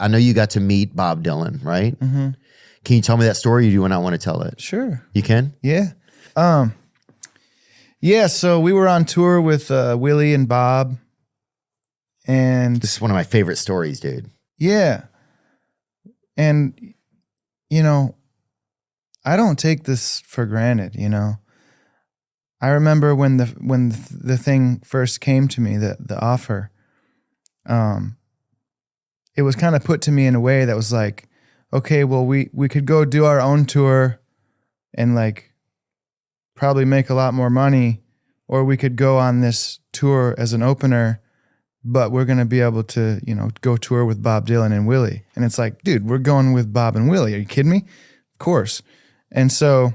I know you got to meet Bob Dylan, right? Mm-hmm. Can you tell me that story, or do you not want to tell it? Sure. You can? Yeah. Yeah, so we were on tour with Willie and Bob. And This is one of my favorite stories, dude. yeah. And, you know, I don't take this for granted, you know. I remember when the thing first came to me, the offer, it was kind of put to me in a way that was like, okay, well, we could go do our own tour and like probably make a lot more money, or we could go on this tour as an opener, but we're going to be able to, you know, go tour with Bob Dylan and Willie. And it's like, dude, we're going with Bob and Willie. Are you kidding me? Of course. And so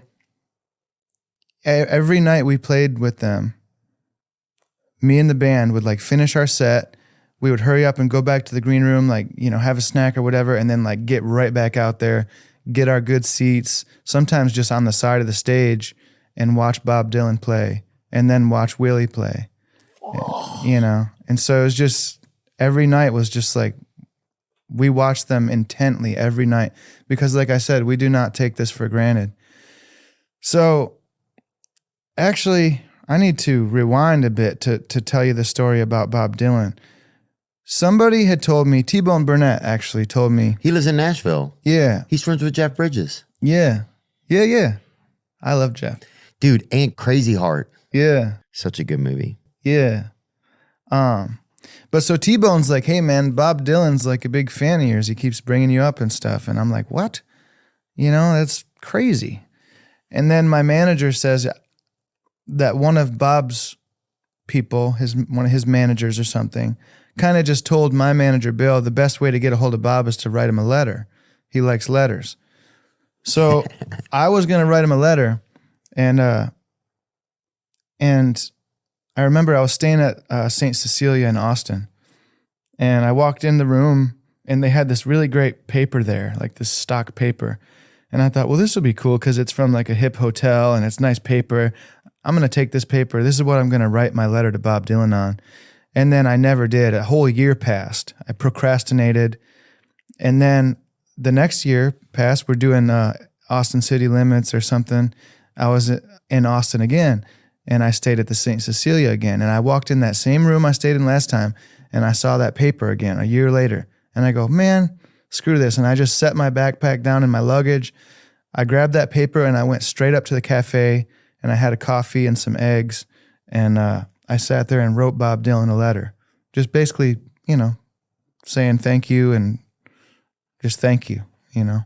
every night we played with them, me and the band would like finish our set. We would hurry up and go back to the green room, like, you know, have a snack or whatever, and then like get right back out there, get our good seats, sometimes just on the side of the stage, and watch Bob Dylan play, and then watch Willie play. Oh. You know? And so it was just, every night was just like, we watched them intently every night because, like I said, we do not take this for granted. So actually, I need to rewind a bit to tell you the story about Bob Dylan. Somebody had told me, T Bone Burnett actually told me. He lives in Nashville. Yeah. He's friends with Jeff Bridges. Yeah. Yeah, yeah. I love Jeff. Dude, and Crazy Heart. Yeah. Such a good movie. Yeah. But so T-Bone's like, hey man, Bob Dylan's like a big fan of yours. He keeps bringing you up and stuff. And I'm like, what? You know, that's crazy. And then my manager says that one of Bob's people, one of his managers or something, kind of just told my manager, Bill, the best way to get a hold of Bob is to write him a letter. He likes letters. So I was going to write him a letter. And I remember I was staying at St. Cecilia in Austin, and I walked in the room and they had this really great paper there, like this stock paper. And I thought, well, this will be cool because it's from like a hip hotel and it's nice paper. I'm going to take this paper. This is what I'm going to write my letter to Bob Dylan on. And then I never did. A whole year passed. I procrastinated. And then the next year passed. We're doing Austin City Limits or something. I was in Austin again. And I stayed at the St. Cecilia again. And I walked in that same room I stayed in last time, and I saw that paper again a year later. And I go, man, screw this. And I just set my backpack down in my luggage. I grabbed that paper and I went straight up to the cafe, and I had a coffee and some eggs. And I sat there and wrote Bob Dylan a letter. Just basically, you know, saying thank you and just thank you, you know.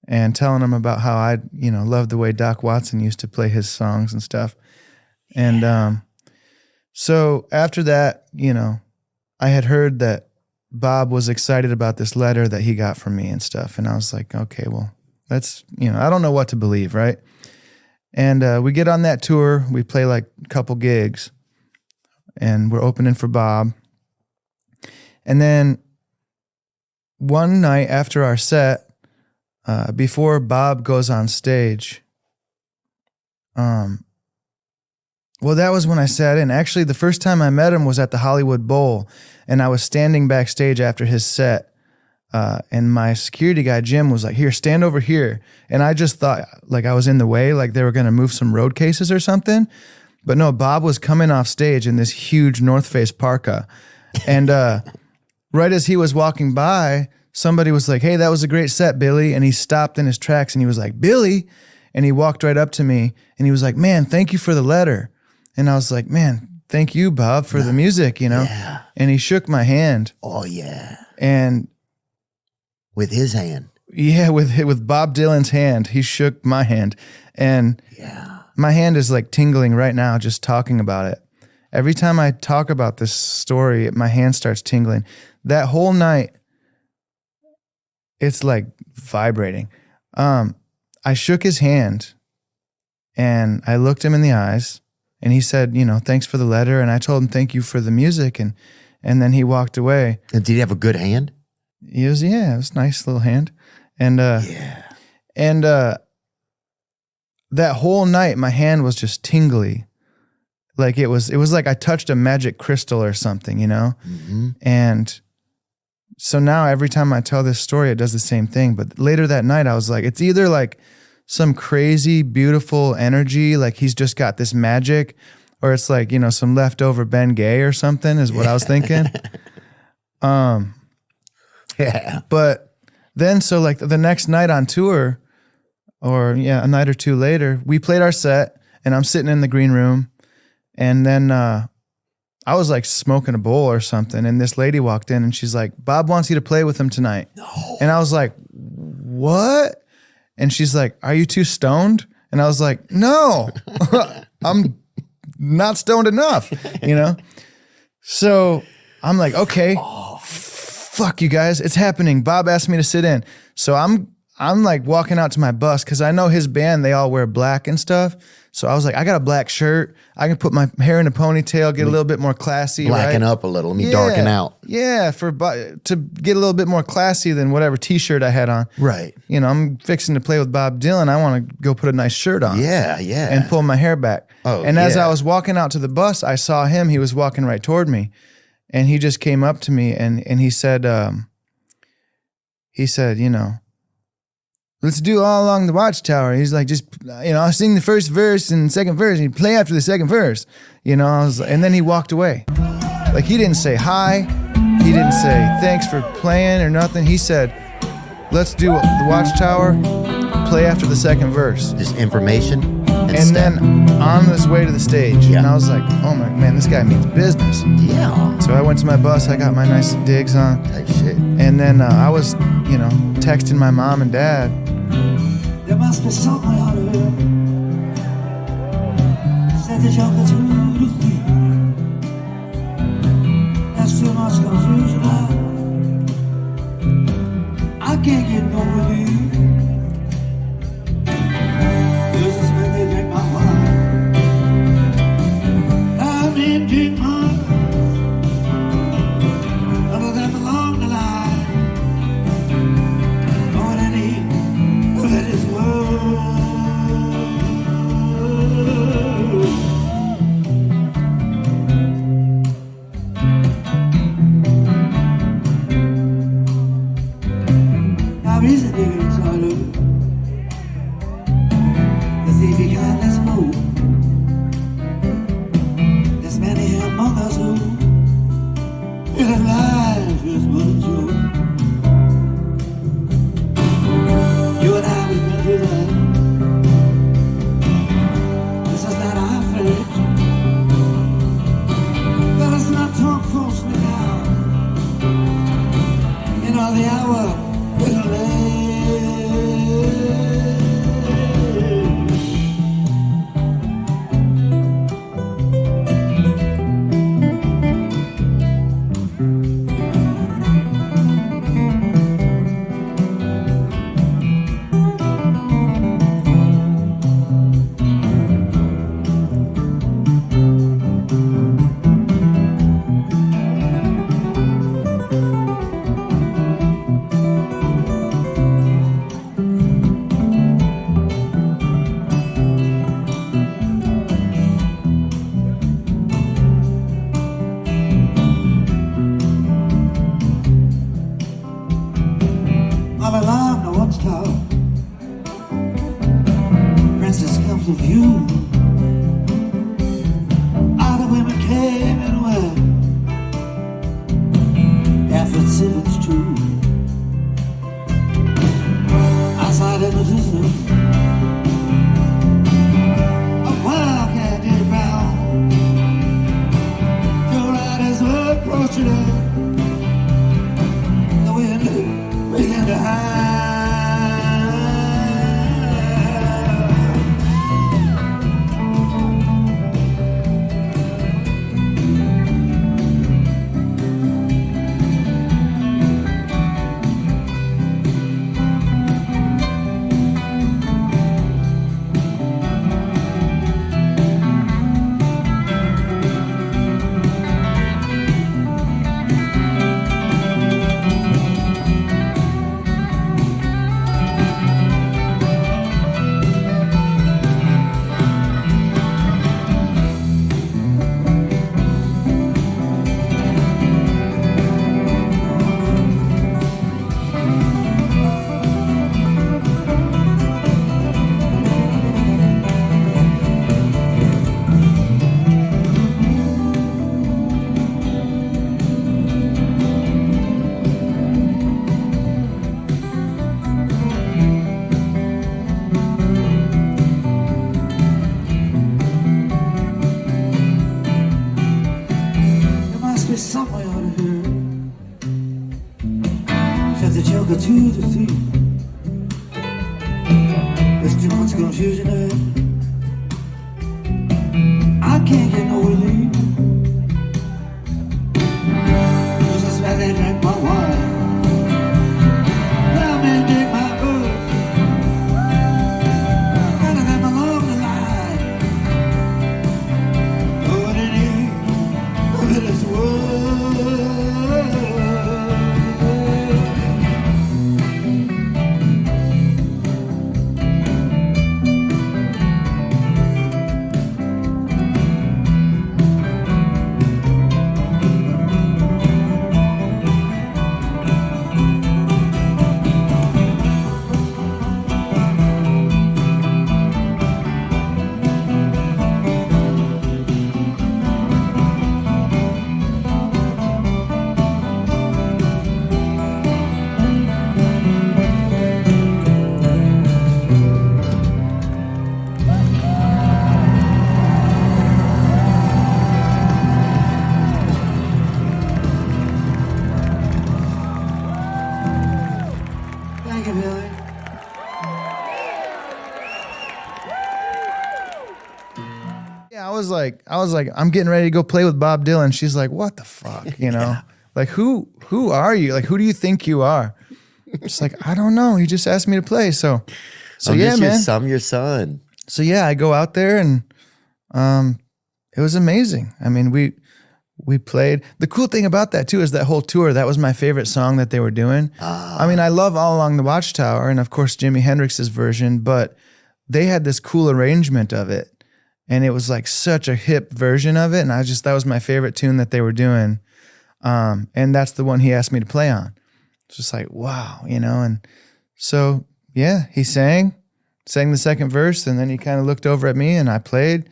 And telling him about how I, you know, loved the way Doc Watson used to play his songs and stuff. And so after that, you know, I had heard that Bob was excited about this letter that he got from me and stuff. And I was like, okay, well, that's, you know, I don't know what to believe, right? And we get on that tour. We play like a couple gigs, and we're opening for Bob. And then one night after our set, before Bob goes on stage, well, that was when I sat in. Actually, the first time I met him was at the Hollywood Bowl, and I was standing backstage after his set, and my security guy, Jim, was like, here, stand over here. And I just thought like I was in the way, like they were going to move some road cases or something. But no, Bob was coming off stage in this huge North Face parka. And right as he was walking by, somebody was like, hey, that was a great set, Billy. And he stopped in his tracks and he was like, Billy. And he walked right up to me and he was like, man, thank you for the letter. And I was like, man, thank you, Bob, for the music, you know? Yeah. And he shook my hand. Oh, yeah. And with his hand. Yeah, with Bob Dylan's hand. He shook my hand. And yeah, my hand is like tingling right now just talking about it. Every time I talk about this story, my hand starts tingling. That whole night, it's like vibrating. I shook his hand and I looked him in the eyes and he said, you know, thanks for the letter. And I told him, thank you for the music. And then he walked away. And did he have a good hand? It was a nice little hand. And, that whole night, my hand was just tingly. Like it was like I touched a magic crystal or something, you know? Mm-hmm. And So now every time I tell this story, it does the same thing. But later that night, I was like, it's either like some crazy, beautiful energy, like he's just got this magic, or it's like, you know, some leftover Ben Gay or something is what I was thinking. Yeah. But then, so like the next night on tour, or yeah, a night or two later, we played our set and I'm sitting in the green room. And then I was like smoking a bowl or something. And this lady walked in and she's like, Bob wants you to play with him tonight. No. And I was like, what? And she's like, are you too stoned? And I was like, no, I'm not stoned enough, you know? So I'm like, okay, fuck you guys, it's happening. Bob asked me to sit in. So I'm like walking out to my bus because I know his band, they all wear black and stuff. So I was like, I got a black shirt. I can put my hair in a ponytail, get a little bit more classy. Blacken up a little. Let me darken out. Yeah, to get a little bit more classy than whatever t-shirt I had on. Right. You know, I'm fixing to play with Bob Dylan. I want to go put a nice shirt on. Yeah, yeah. And pull my hair back. Oh, and as yeah. I was walking out to the bus, I saw him. He was walking right toward me. And he just came up to me and he said, you know, let's do All Along the Watchtower. He's like, just, you know, I'll sing the first verse and second verse, and he'd play after the second verse. You know, and then he walked away. Like, he didn't say hi. He didn't say thanks for playing or nothing. He said, let's do the Watchtower, play after the second verse. Just information. And then on this way to the stage. Yeah. And I was like, oh my, man, this guy means business. Yeah. So I went to my bus, I got my nice digs on. Type shit. And then I was, you know, texting my mom and dad. There must be something out of it. Said the joker to the thief. There's too much confusion now. I can't get no relief. This is when they take my heart. I need to mine. None of them belong to lie. All I need, all that is world. Now he's a nigga inside of it. Cause if you can't, let's move. There's many among us who feel that life is but a joke. You and I, we've been through that. This is not our fate. Let us not talk falsely now. You know the hour is late. All along the Watchtower, princess comes with you. All the women came and went. After civics too. Outside in the distance, a wildcat did round. Your riders were approaching her. The wind began to howl. the joker to the thief. There's too much confusion there. I can't get no relief. Just let me drink my wine. Let me dig my boots. None of them along the line. Going in here with this world. Thank you, Billy. Yeah, I was like, I'm getting ready to go play with Bob Dylan. She's like, what the fuck, you know? Like, who are you? Like, who do you think you are? It's like, I don't know. He just asked me to play. So I'm yeah, just man. your son. So yeah, I go out there and it was amazing. I mean, we played. The cool thing about that too is that whole tour, that was my favorite song that they were doing. I mean, I love All Along the Watchtower and of course Jimi Hendrix's version, but they had this cool arrangement of it. And it was like such a hip version of it. And that was my favorite tune that they were doing. And that's the one he asked me to play on. It's just like, wow, you know? And so, yeah, he sang the second verse, and then he kind of looked over at me and I played,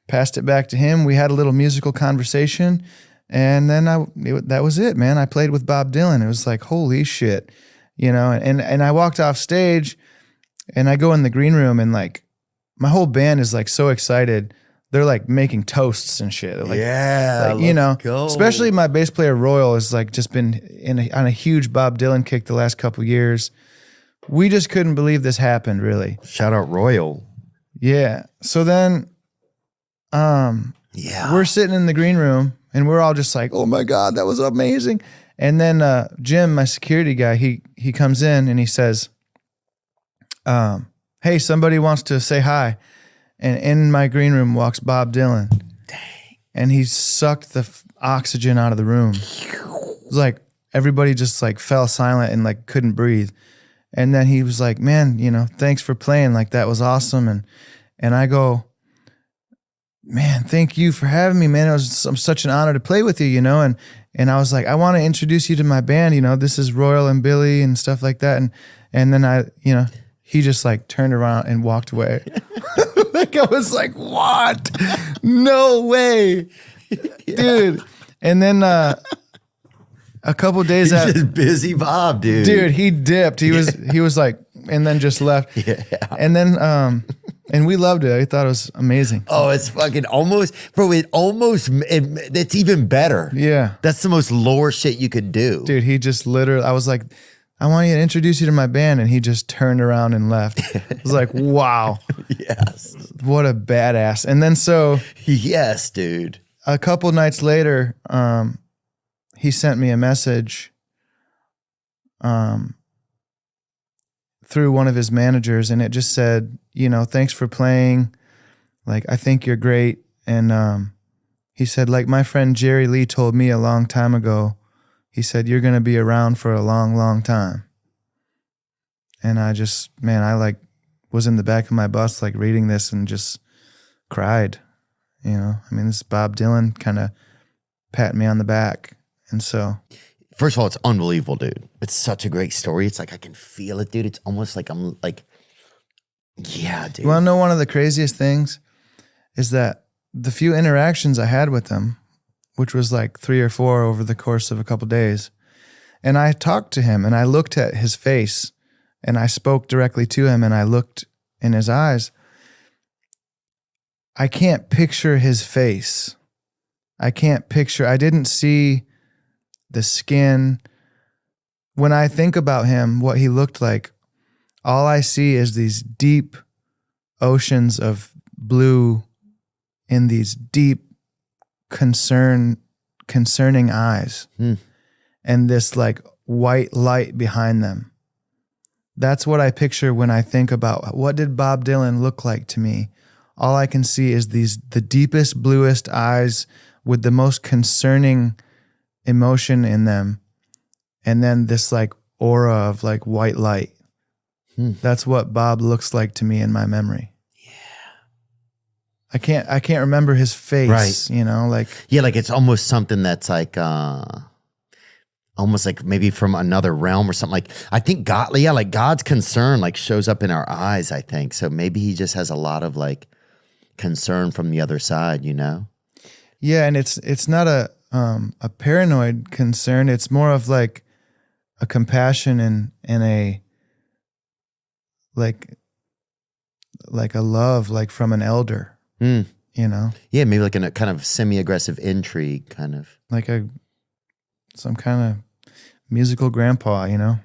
passed it back to him. We had a little musical conversation, and then that was it, man. I played with Bob Dylan. It was like, holy shit, you know? And I walked off stage and I go in the green room and like, my whole band is like so excited. They're like making toasts and shit. They're like, Yeah, you know, go. especially my bass player Royal has like just been on a huge Bob Dylan kick the last couple years. We just couldn't believe this happened, really. Shout out Royal. Yeah. So then, Yeah, we're sitting in the green room and we're all just like, oh my God, that was amazing. And then Jim, my security guy, he comes in and he says, hey, somebody wants to say hi. And in my green room walks Bob Dylan. Dang. And he sucked the oxygen out of the room. It was like everybody just like fell silent and like couldn't breathe. And then he was like, man, you know, thanks for playing. Like that was awesome. And I go, man, thank you for having me, man. It was such an honor to play with you, you know? And I was like, I want to introduce you to my band. You know, this is Royal and Billy and stuff like that. And then he just like turned around and walked away. Like I was like, what? No way. Dude. And then a couple days he's after, just busy Bob, dude. dude, he dipped. He was like, and then just left. Yeah. And then and we loved it. I thought it was amazing. Oh, it's fucking almost, bro. It's even better. Yeah. That's the most lore shit you could do. Dude, he just literally, I was like, I want you to introduce you to my band. And he just turned around and left. I was like, wow. Yes. What a badass. And then so Yes, dude. a couple nights later, he sent me a message through one of his managers, and it just said, you know, thanks for playing. Like, I think you're great. And he said, like my friend Jerry Lee told me a long time ago, he said, you're going to be around for a long, long time. And I just, man, I like was in the back of my bus, like reading this and just cried, you know? I mean, this is Bob Dylan kind of patting me on the back. And so, First of all, it's unbelievable, dude. It's such a great story. It's like I can feel it, dude. It's almost like I'm like, yeah, dude. you want to know one of the craziest things is that the few interactions I had with him, which was like 3 or 4 over the course of a couple days, and I talked to him and I looked at his face and I spoke directly to him and I looked in his eyes. I can't picture his face. I didn't see the skin, when I think about him, what he looked like, all I see is these deep oceans of blue in these deep concerning eyes, and this like white light behind them. That's what I picture when I think about what did Bob Dylan look like to me. All I can see is the deepest, bluest eyes with the most concerning emotion in them, and then this like aura of like white light. That's what Bob looks like to me in my memory. I can't remember his face, Right. you know, like Yeah, like it's almost something that's like almost like maybe from another realm or something. Like I think God, yeah, like God's concern like shows up in our eyes, I think. So maybe he just has a lot of like concern from the other side, you know? yeah, and it's not a paranoid concern. It's more of like a compassion and a like a love, like from an elder, you know, Yeah, maybe like in a kind of semi-aggressive intrigue kind of. like some kind of musical grandpa, you know?